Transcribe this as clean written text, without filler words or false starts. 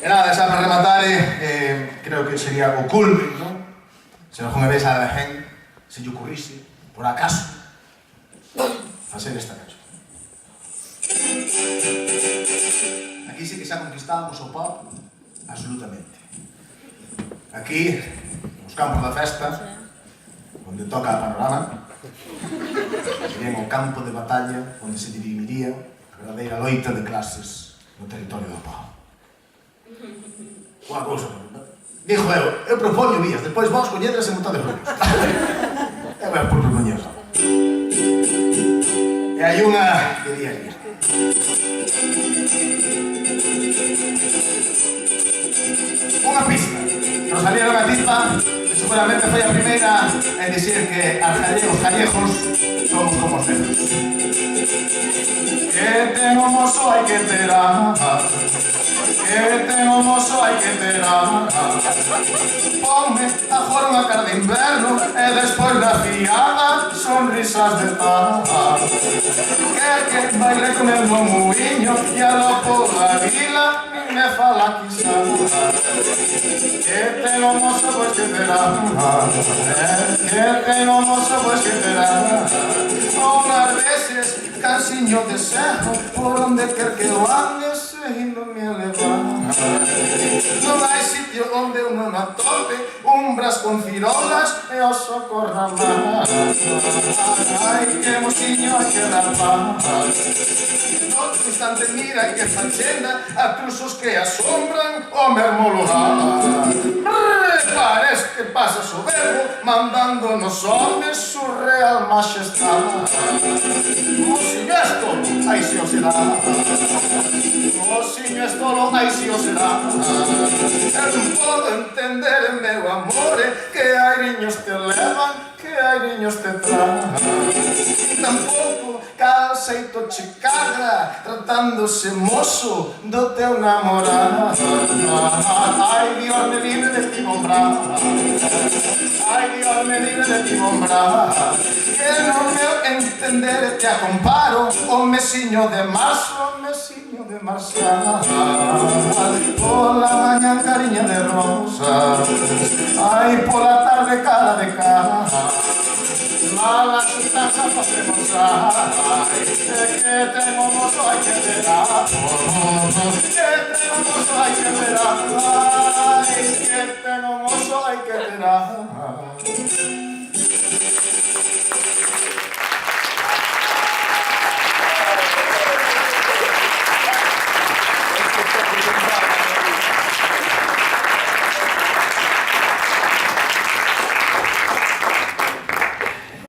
E nada, xa para rematar, creo que sería o culmen, non? Se algunha vez a alguén se lle ocurrise, por acaso, facer esta canción. Aquí sí que xa conquistábamos o pop absolutamente. Aquí, nos campos da festa, onde toca a panorama, sería o campo de batalla onde se dirimiría a verdadeira loita de clases no territorio do pop. Unha cousa, dixo eu propoño vías, despois vos coñedes e montades rollos. Eu vou por propoñer só. E hai unha que di aquí. Unha pista. Rosalía era unha tipa que seguramente foi a primeira en dicir que os gallegos somos como os negros. Que ten o mozo hai que terá, que ten o mozo hai que terá. Ponme agora unha cara de inverno e despois da fiada sonrisas de paz. Que baile con el no muiño e a lo por la vila ni me fala quizá. Que ten o mozo pois que terá, que ten o mozo pois que terá. Unhas veces cansiño de cerro por onde quer que eu ande seguindo me a levar. Non hai sitio onde eu non atope umbras con cirolas e o socorra máis. Ai, que mociño, ai, que rapaz. Noutro instante mira e que fachenda a cruzos que asombran o mesmo lugar. Parece que pasa soberbo mandando nos homes su real majestad. Mociño es tolo, ai si o será. Mociño es tolo, ai si o será. Eu non podo entender, meu amore, que airiños te levan, que airiños te traen. Tampouco cal xeito che caga tratándose mozo do teu namorado. Ai, Dios me libre de ti, bombra. Ai, Dios me libre de ti, bombra. Que non meu entender te acomparo o mesiño de marzo, o mesiño de marcial. Pola mañan cariña de rosa, ai, pola tarde cara de cara. Mala sustancia pa tremosar. Que ten o mozo hai que terá, que ten o mozo hai que terá, que ten o mozo hai que terá.